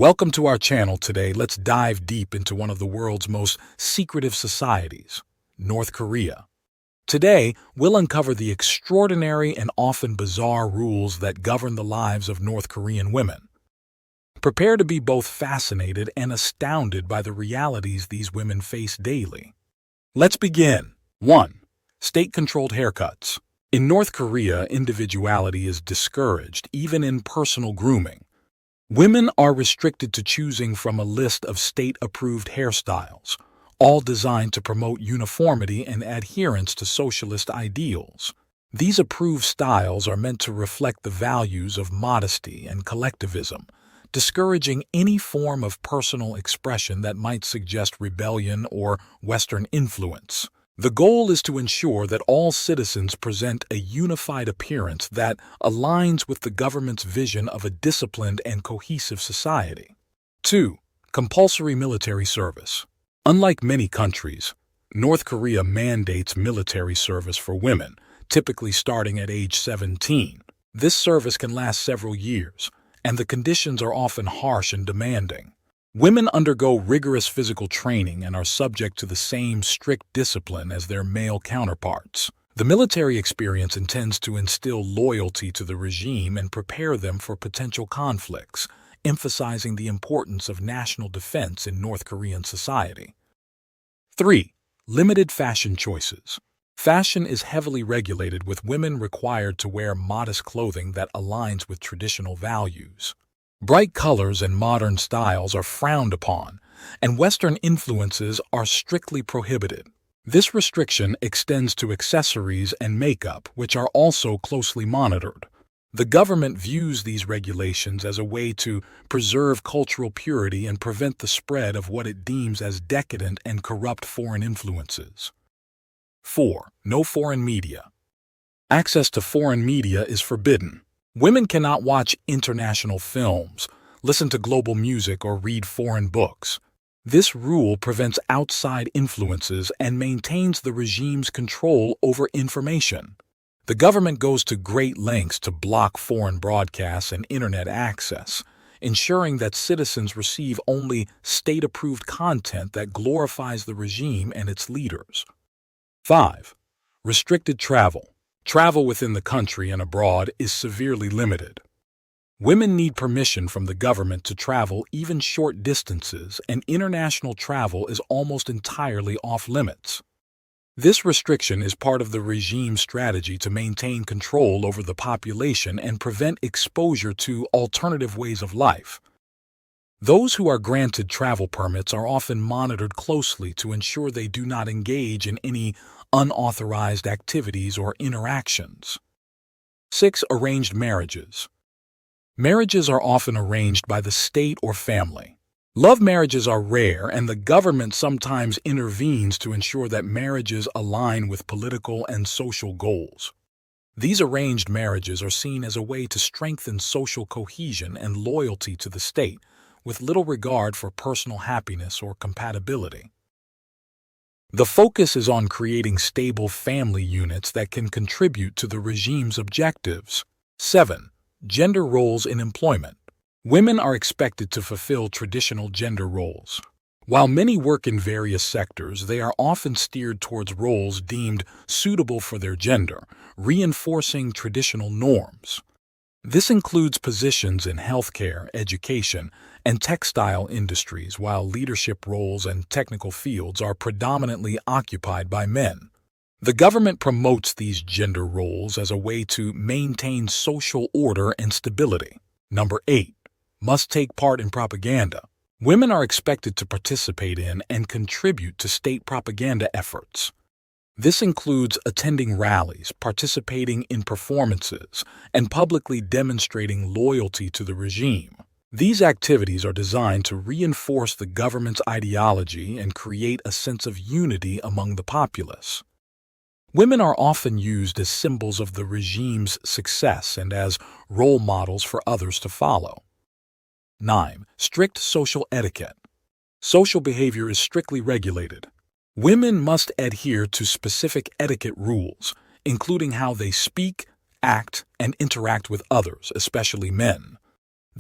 Welcome to our channel today. Let's dive deep into one of the world's most secretive societies, North Korea. Today, we'll uncover the extraordinary and often bizarre rules that govern the lives of North Korean women. Prepare to be both fascinated and astounded by the realities these women face daily. Let's begin. 1. State-controlled haircuts. In North Korea, individuality is discouraged, even in personal grooming. Women are restricted to choosing from a list of state-approved hairstyles, all designed to promote uniformity and adherence to socialist ideals. These approved styles are meant to reflect the values of modesty and collectivism, discouraging any form of personal expression that might suggest rebellion or Western influence. The goal is to ensure that all citizens present a unified appearance that aligns with the government's vision of a disciplined and cohesive society. 2. Compulsory military service. Unlike many countries, North Korea mandates military service for women, typically starting at age 17. This service can last several years, and the conditions are often harsh and demanding. Women undergo rigorous physical training and are subject to the same strict discipline as their male counterparts. The military experience intends to instill loyalty to the regime and prepare them for potential conflicts, emphasizing the importance of national defense in North Korean society. 3. Limited fashion choices. Fashion is heavily regulated, with women required to wear modest clothing that aligns with traditional values. Bright colors and modern styles are frowned upon, and Western influences are strictly prohibited. This restriction extends to accessories and makeup, which are also closely monitored. The government views these regulations as a way to preserve cultural purity and prevent the spread of what it deems as decadent and corrupt foreign influences. 4. No foreign media. Access to foreign media is forbidden. Women cannot watch international films, listen to global music, or read foreign books. This rule prevents outside influences and maintains the regime's control over information. The government goes to great lengths to block foreign broadcasts and internet access, ensuring that citizens receive only state-approved content that glorifies the regime and its leaders. 5. Restricted travel. Travel within the country and abroad is severely limited. Women need permission from the government to travel even short distances, and international travel is almost entirely off-limits. This restriction is part of the regime's strategy to maintain control over the population and prevent exposure to alternative ways of life. Those who are granted travel permits are often monitored closely to ensure they do not engage in any unauthorized activities or interactions. 6. Arranged marriages. Marriages are often arranged by the state or family. Love marriages are rare, and the government sometimes intervenes to ensure that marriages align with political and social goals. These arranged marriages are seen as a way to strengthen social cohesion and loyalty to the state, with little regard for personal happiness or compatibility. The focus is on creating stable family units that can contribute to the regime's objectives. 7. Gender roles in employment. Women are expected to fulfill traditional gender roles. While many work in various sectors, they are often steered towards roles deemed suitable for their gender, reinforcing traditional norms. This includes positions in healthcare, education, and textile industries, while leadership roles and technical fields are predominantly occupied by men. The government promotes these gender roles as a way to maintain social order and stability. 8. Must take part in propaganda. Women are expected to participate in and contribute to state propaganda efforts. This includes attending rallies, participating in performances, and publicly demonstrating loyalty to the regime. These activities are designed to reinforce the government's ideology and create a sense of unity among the populace. Women are often used as symbols of the regime's success and as role models for others to follow. 9. Strict social etiquette. Social behavior is strictly regulated. Women must adhere to specific etiquette rules, including how they speak, act, and interact with others, especially men.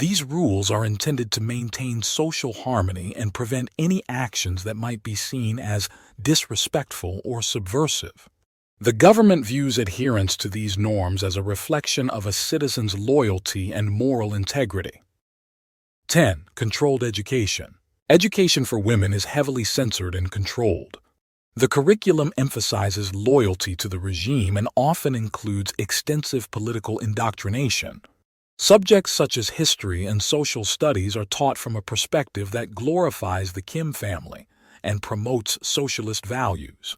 These rules are intended to maintain social harmony and prevent any actions that might be seen as disrespectful or subversive. The government views adherence to these norms as a reflection of a citizen's loyalty and moral integrity. 10. Controlled education. Education for women is heavily censored and controlled. The curriculum emphasizes loyalty to the regime and often includes extensive political indoctrination. Subjects such as history and social studies are taught from a perspective that glorifies the Kim family and promotes socialist values.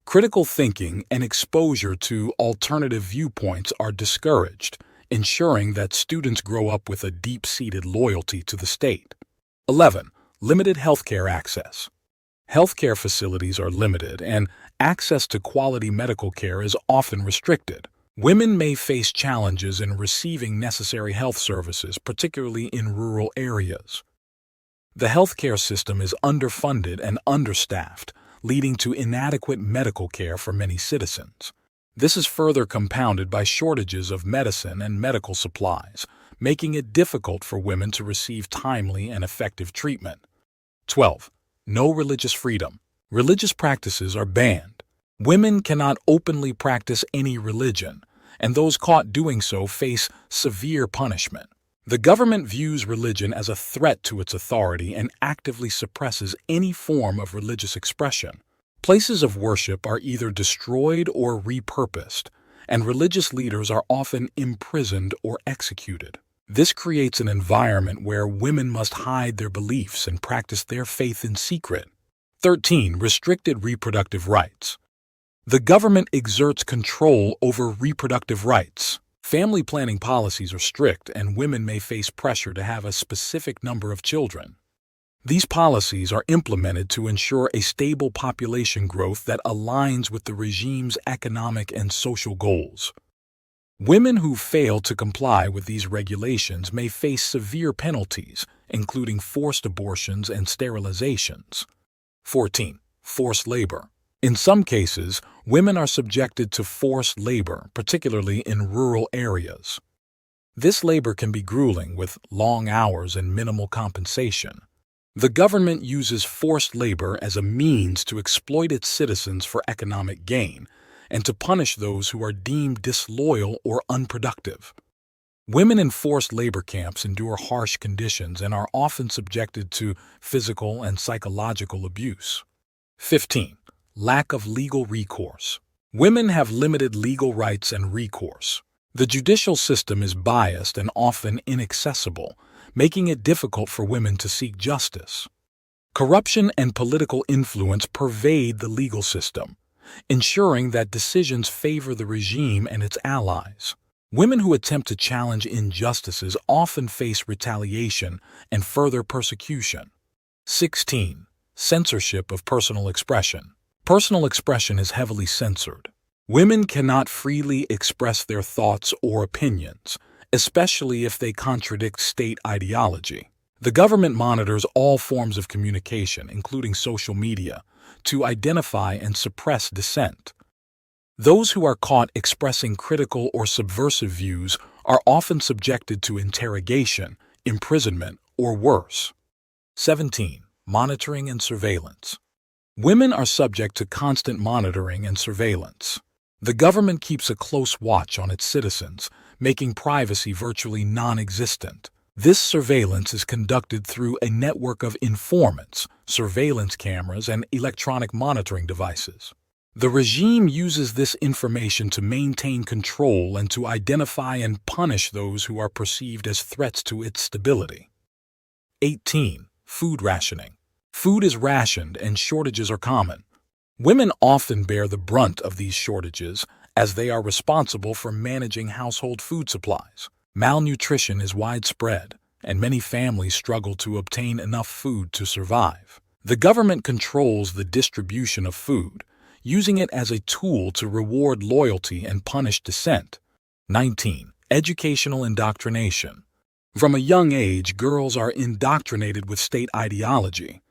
Critical thinking and exposure to alternative viewpoints are discouraged, ensuring that students grow up with a deep-seated loyalty to the state. 11. Limited healthcare access. Healthcare facilities are limited, and access to quality medical care is often restricted. Women may face challenges in receiving necessary health services, particularly in rural areas. The healthcare system is underfunded and understaffed, leading to inadequate medical care for many citizens. This is further compounded by shortages of medicine and medical supplies, making it difficult for women to receive timely and effective treatment. 12. No religious freedom. Religious practices are banned. Women cannot openly practice any religion, and those caught doing so face severe punishment. The government views religion as a threat to its authority and actively suppresses any form of religious expression. Places of worship are either destroyed or repurposed, and religious leaders are often imprisoned or executed. This creates an environment where women must hide their beliefs and practice their faith in secret. 13. Restricted reproductive rights. The government exerts control over reproductive rights. Family planning policies are strict, and women may face pressure to have a specific number of children. These policies are implemented to ensure a stable population growth that aligns with the regime's economic and social goals. Women who fail to comply with these regulations may face severe penalties, including forced abortions and sterilizations. 14. Forced labor. In some cases, women are subjected to forced labor, particularly in rural areas. This labor can be grueling, with long hours and minimal compensation. The government uses forced labor as a means to exploit its citizens for economic gain and to punish those who are deemed disloyal or unproductive. Women in forced labor camps endure harsh conditions and are often subjected to physical and psychological abuse. 15. Lack of legal recourse. Women have limited legal rights and recourse. The judicial system is biased and often inaccessible, making it difficult for women to seek justice. Corruption and political influence pervade the legal system, ensuring that decisions favor the regime and its allies. Women who attempt to challenge injustices often face retaliation and further persecution. 16. Censorship of personal expression. Personal expression is heavily censored. Women cannot freely express their thoughts or opinions, especially if they contradict state ideology. The government monitors all forms of communication, including social media, to identify and suppress dissent. Those who are caught expressing critical or subversive views are often subjected to interrogation, imprisonment, or worse. 17. Monitoring and surveillance. Women are subject to constant monitoring and surveillance. The government keeps a close watch on its citizens, making privacy virtually non-existent. This surveillance is conducted through a network of informants, surveillance cameras, and electronic monitoring devices. The regime uses this information to maintain control and to identify and punish those who are perceived as threats to its stability. 18. Food rationing. Food is rationed and shortages are common. Women often bear the brunt of these shortages as they are responsible for managing household food supplies. Malnutrition is widespread, and many families struggle to obtain enough food to survive. The government controls the distribution of food, using it as a tool to reward loyalty and punish dissent. 19. Educational indoctrination. From a young age, girls are indoctrinated with state ideology.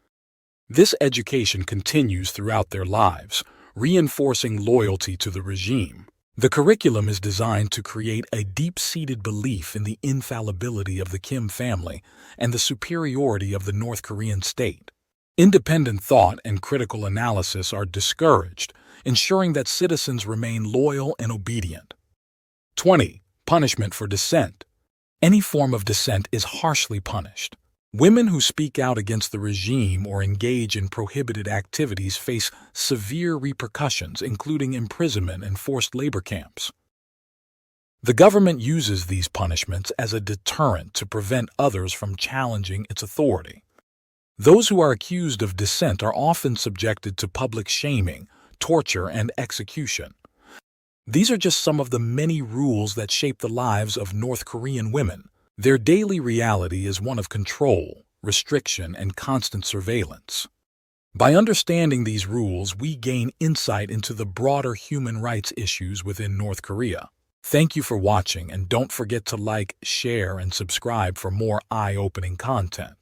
This education continues throughout their lives, reinforcing loyalty to the regime. The curriculum is designed to create a deep-seated belief in the infallibility of the Kim family and the superiority of the North Korean state. Independent thought and critical analysis are discouraged, ensuring that citizens remain loyal and obedient. 20. Punishment for dissent. Any form of dissent is harshly punished. Women who speak out against the regime or engage in prohibited activities face severe repercussions, including imprisonment and forced labor camps. The government uses these punishments as a deterrent to prevent others from challenging its authority. Those who are accused of dissent are often subjected to public shaming, torture, and execution. These are just some of the many rules that shape the lives of North Korean women. Their daily reality is one of control, restriction, and constant surveillance. By understanding these rules, we gain insight into the broader human rights issues within North Korea. Thank you for watching, and don't forget to like, share, and subscribe for more eye-opening content.